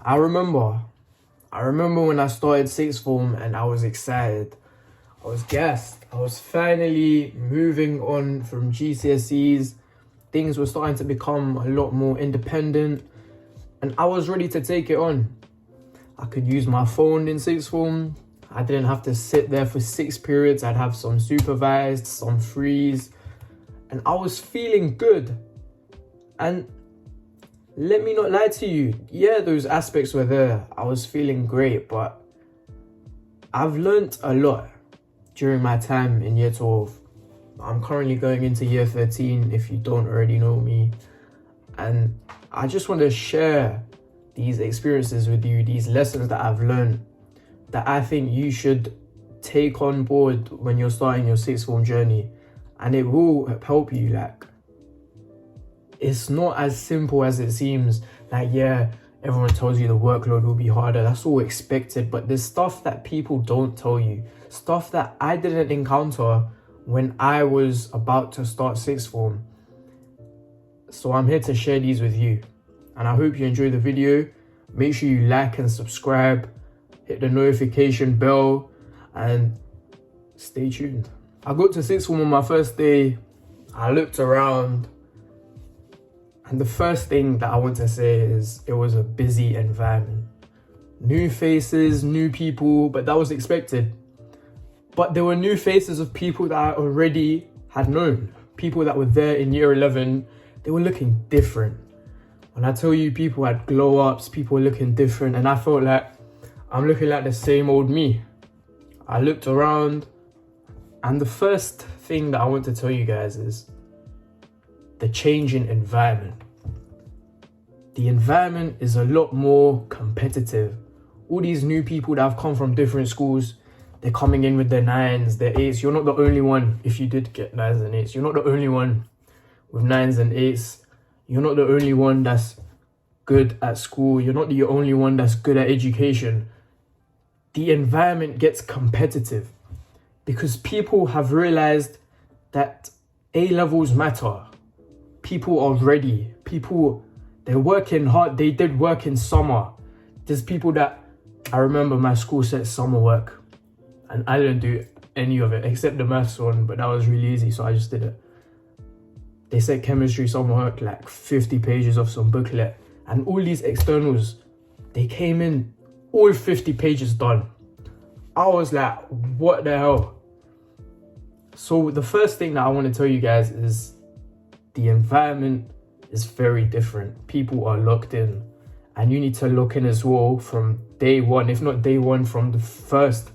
I remember when I started sixth form and I was excited. I was gassed. I was finally moving on from GCSEs. Things were starting to become a lot more independent and I was ready to take it on. I could use my phone in sixth form. I didn't have to sit there for 6 periods. I'd have some supervised, some frees, and I was feeling good. And let me not lie to you, yeah, those aspects were there. I was feeling great, but I've learnt a lot during my time in year 12. I'm currently going into year 13, if you don't already know me. And I just want to share these experiences with you, these lessons that I've learned that I think you should take on board when you're starting your sixth form journey. And it will help you. Like, it's not as simple as it seems. Like, yeah, everyone tells you the workload will be harder. That's all expected. But there's stuff that people don't tell you. Stuff that I didn't encounter when I was about to start sixth form. So I'm here to share these with you. And I hope you enjoy the video. Make sure you like and subscribe. Hit the notification bell. And stay tuned. I got to sixth form on my first day. I looked around. And the first thing that I want to say is it was a busy environment. New faces, new people, but that was expected. But there were new faces of people that I already had known. People that were there in year 11, they were looking different. When I tell you people had glow-ups, people were looking different, and I felt like I'm looking like the same old me. I looked around, and the first thing that I want to tell you guys is the change in environment. The environment is a lot more competitive. All these new people that have come from different schools, they're coming in with their 9s, their 8s. You're not the only one, if you did get 9s and 8s. You're not the only one with 9s and 8s. You're not the only one that's good at school. You're not the only one that's good at education. The environment gets competitive because people have realized that A-levels matter. People are ready. People, they're working hard. They did work in summer. There's people that, I remember my school set summer work and I didn't do any of it except the maths one, but that was really easy, so I just did it. They said chemistry summer work, like 50 pages of some booklet. And all these externals, they came in, all 50 pages done. I was like, what the hell? So the first thing that I want to tell you guys is the environment is very different. People are locked in. And you need to lock in as well from day one, if not day one, from the first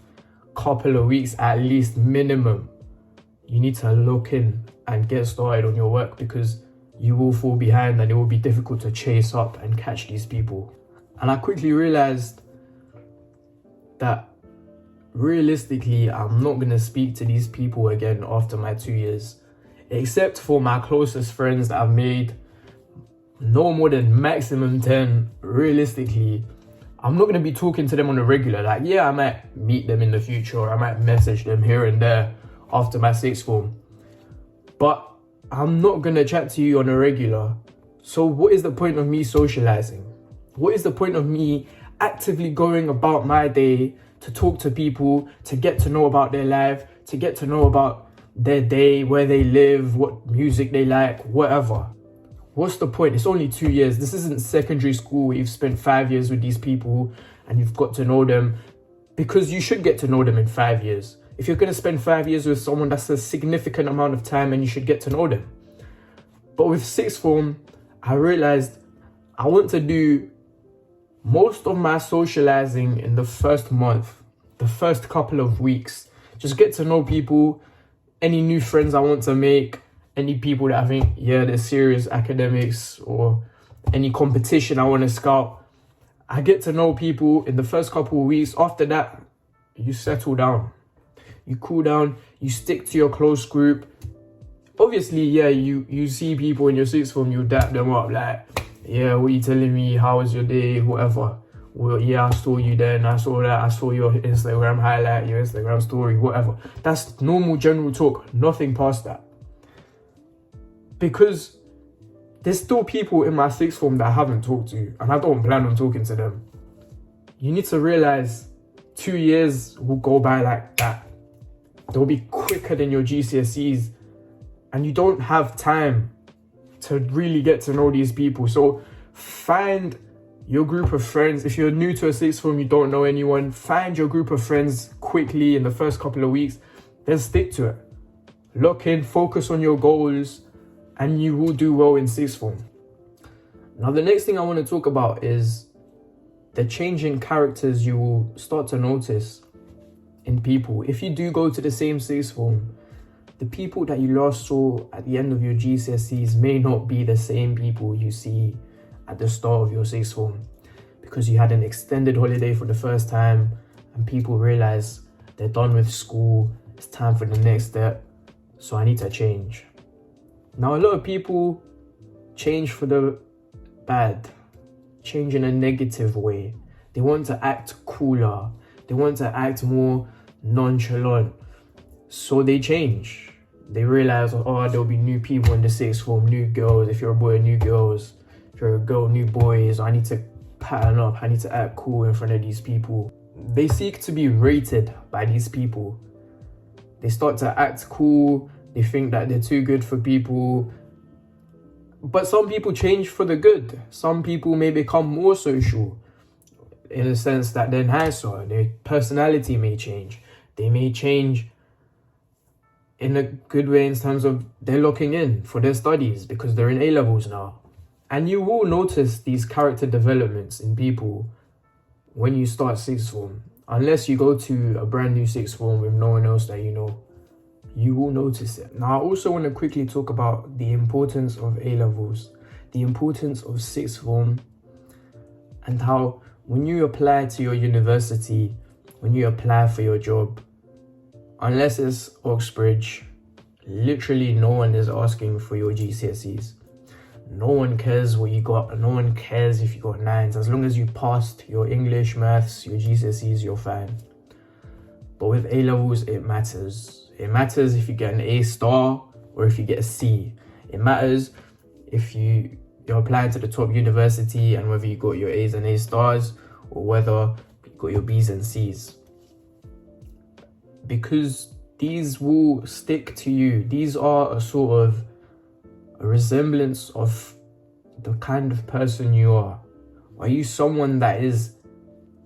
couple of weeks at least minimum. You need to lock in and get started on your work because you will fall behind and it will be difficult to chase up and catch these people. And I quickly realized that realistically, I'm not going to speak to these people again after my 2 years, except for my closest friends that I've made, no more than maximum 10. Realistically, I'm not going to be talking to them on a regular. Like, yeah, I might meet them in the future, or I might message them here and there after my sixth form. But I'm not going to chat to you on a regular. So what is the point of me socializing? What is the point of me actively going about my day to talk to people, to get to know about their life, to get to know about their day, where they live, what music they like, whatever? What's the point? It's only 2 years. This isn't secondary school where you've spent 5 years with these people and you've got to know them, because you should get to know them in 5 years. If you're going to spend 5 years with someone, that's a significant amount of time and you should get to know them. But with sixth form, I realized I want to do most of my socializing in the first month, the first couple of weeks. Just get to know people, any new friends I want to make, any people that I think, yeah, they're serious academics, or any competition I want to scout. I get to know people in the first couple of weeks. After that, you settle down. You cool down, you stick to your close group. Obviously, yeah, you see people in your sixth form, you dap them up like, yeah, what are you telling me? How was your day? Whatever. Well, yeah, I saw you then, I saw that, I saw your Instagram highlight, your Instagram story, whatever. That's normal general talk, nothing past that. Because there's still people in my sixth form that I haven't talked to, and I don't plan on talking to them. You need to realize 2 years will go by like that. They'll be quicker than your GCSEs, and you don't have time to really get to know these people. So find your group of friends. If you're new to a sixth form, you don't know anyone, find your group of friends quickly in the first couple of weeks, then stick to it. Lock in, focus on your goals, and you will do well in sixth form. Now, the next thing I want to talk about is the change in characters you will start to notice in people. If you do go to the same sixth form, the people that you last saw at the end of your GCSEs may not be the same people you see at the start of your sixth form, because you had an extended holiday for the first time and people realize they're done with school, it's time for the next step, so I need to change. Now, a lot of people change for the bad, change in a negative way. They want to act cooler, they want to act more nonchalant, so they change. They realize, oh, there'll be new people in the sixth form, new girls. If you're a boy, new girls. If you're a girl, new boys. I need to pattern up, I need to act cool in front of these people. They seek to be rated by these people. They start to act cool, they think that they're too good for people. But some people change for the good. Some people may become more social, in the sense that they're nicer, their personality may change. They may change in a good way in terms of they're locking in for their studies because they're in A-levels now. And you will notice these character developments in people when you start sixth form. Unless you go to a brand new sixth form with no one else that you know, you will notice it. Now, I also want to quickly talk about the importance of A-levels, the importance of sixth form, and how when you apply to your university, when you apply for your job, unless it's Oxbridge, literally no one is asking for your GCSEs. No one cares what you got. No one cares if you got 9s. As long as you passed your English, maths, your GCSEs, you're fine. But with A-levels, it matters. It matters if you get an A star or if you get a C. It matters if you're applying to the top university and whether you got your A's and A stars or whether you got your B's and C's. Because these will stick to you. These are a sort of a resemblance of the kind of person you are. Are you someone that is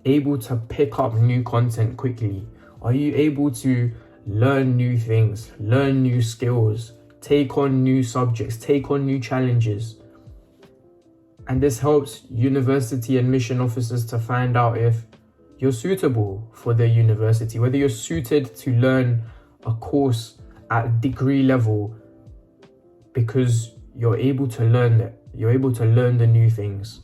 able to pick up new content quickly? Are you able to learn new things, learn new skills, take on new subjects, take on new challenges? And this helps university admission officers to find out if you're suitable for their university, whether you're suited to learn a course at degree level because you're able to learn it. You're able to learn the new things.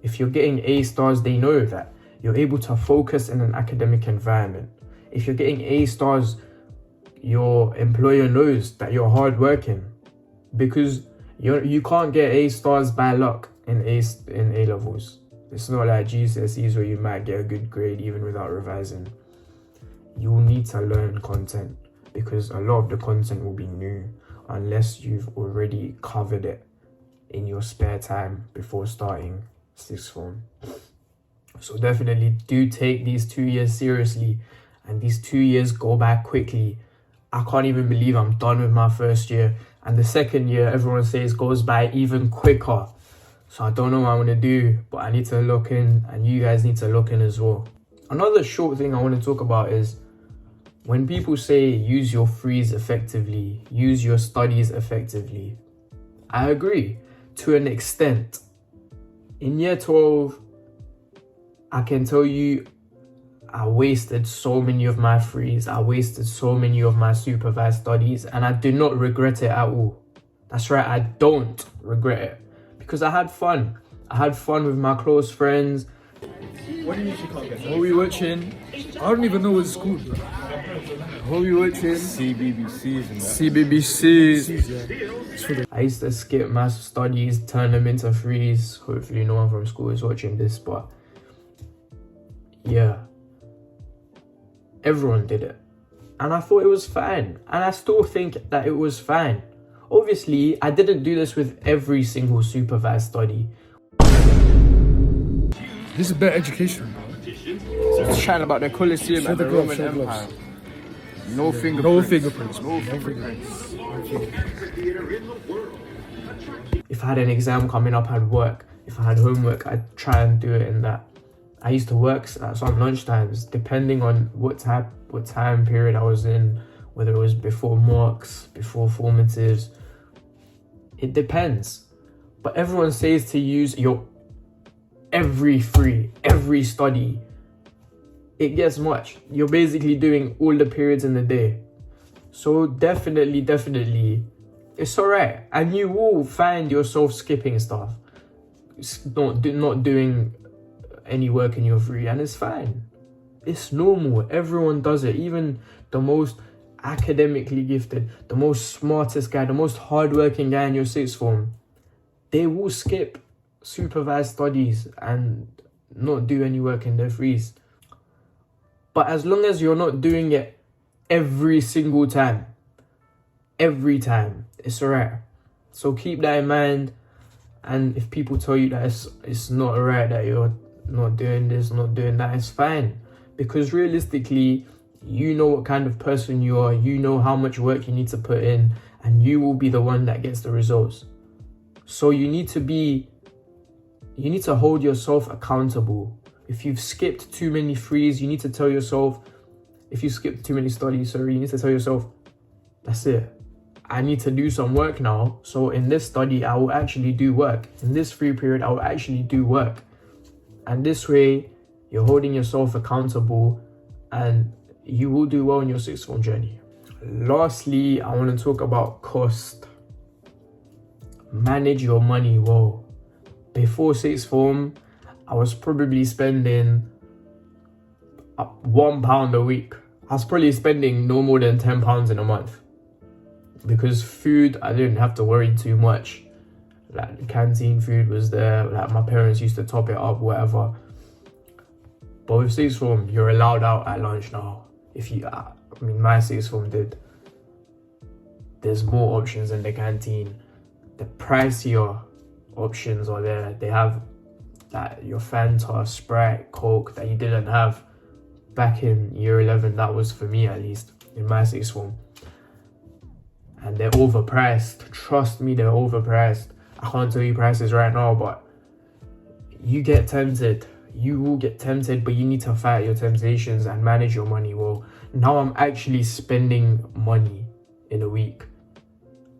If you're getting A stars, they know that you're able to focus in an academic environment. If you're getting A stars, your employer knows that you're hardworking, because you can't get A stars by luck in A levels. It's not like GCSEs where you might get a good grade even without revising. You will need to learn content because a lot of the content will be new unless you've already covered it in your spare time before starting sixth form. So definitely do take these 2 years seriously, and these 2 years go by quickly. I can't even believe I'm done with my first year, and the second year, everyone says, goes by even quicker. So I don't know what I want to do, but I need to look in, and you guys need to look in as well. Another short thing I want to talk about is when people say use your frees effectively, use your studies effectively. I agree to an extent. In year 12, I can tell you I wasted so many of my frees. I wasted so many of my supervised studies, and I do not regret it at all. That's right, I don't regret it. Because I had fun. I had fun with my close friends. What do you mean she can't get that? What are we watching? I don't even know what it's called, bro. What are we watching? CBBCs and that. CBBCs. Yeah. I used to skip my studies, turn them into frees. Hopefully no one from school is watching this, but yeah. Everyone did it. And I thought it was fine. And I still think that it was fine. Obviously, I didn't do this with every single supervised study. This is better education, bro. It's chatting about the Colosseum and the Roman Empire. No fingerprints. If I had an exam coming up, I'd work. If I had homework, I'd try and do it in that. I used to work at some lunchtimes, depending on what time period I was in, whether it was before mocks, before formatives. It depends. But everyone says to use your every study. It gets much. You're basically doing all the periods in the day. So definitely, it's alright. And you will find yourself skipping stuff. Not doing any work in your free, and it's fine. It's normal. Everyone does it. Even the most academically gifted, the most smartest guy, the most hardworking guy in your sixth form, they will skip supervised studies and not do any work in their frees. But as long as you're not doing it every single time, it's alright. So keep that in mind. And if people tell you that it's not alright, that you're not doing this, not doing that, it's fine. Because realistically, you know what kind of person you are, you know how much work you need to put in, and you will be the one that gets the results. So you need to hold yourself accountable. If you've skipped too many frees, you need to tell yourself, if you skipped too many studies, you need to tell yourself, that's it. I need to do some work now. So in this study, I will actually do work. In this free period, I will actually do work. And this way, you're holding yourself accountable and you will do well in your sixth form journey. Lastly, I want to talk about cost. Manage your money well. Before sixth form, I was probably spending £1 a week. I was probably spending no more than £10 in a month. Because food, I didn't have to worry too much. Like the canteen food was there, like my parents used to top it up, whatever. But with sixth form, you're allowed out at lunch now. My sixth form did. There's more options in the canteen. The pricier options are there. They have your Fanta, Sprite, Coke that you didn't have back in year 11. That was for me, at least, in my sixth form. And they're overpriced. Trust me, they're overpriced. I can't tell you prices right now, but you get tempted. You will get tempted, but you need to fight your temptations and manage your money well. Now I'm actually spending money in a week.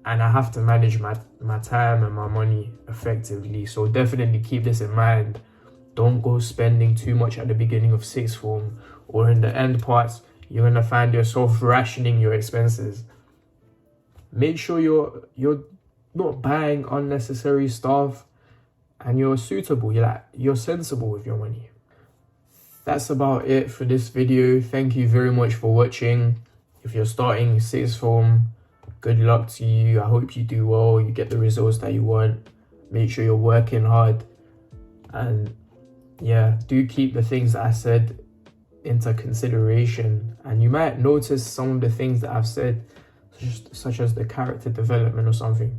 And I have to manage my time and my money effectively. So definitely keep this in mind. Don't go spending too much at the beginning of sixth form, or in the end parts, you're going to find yourself rationing your expenses. Make sure you're not buying unnecessary stuff and you're suitable. You're sensible with your money. That's about it for this video. Thank you very much for watching. If you're starting sixth form, good luck to you. I hope you do well. You get the results that you want. Make sure you're working hard. And yeah, do keep the things that I said into consideration. And you might notice some of the things that I've said, such as the character development or something.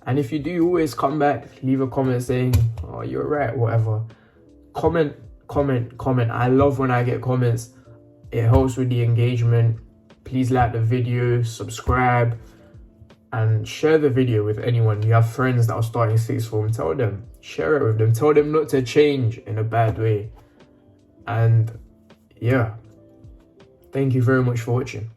And if you do, always come back, leave a comment saying, oh, you're right, whatever. Comment. I love when I get comments. It helps with the engagement. Please like the video, subscribe, and share the video with anyone. You have friends that are starting sixth form, tell them, share it with them, tell them not to change in a bad way. And yeah, thank you very much for watching.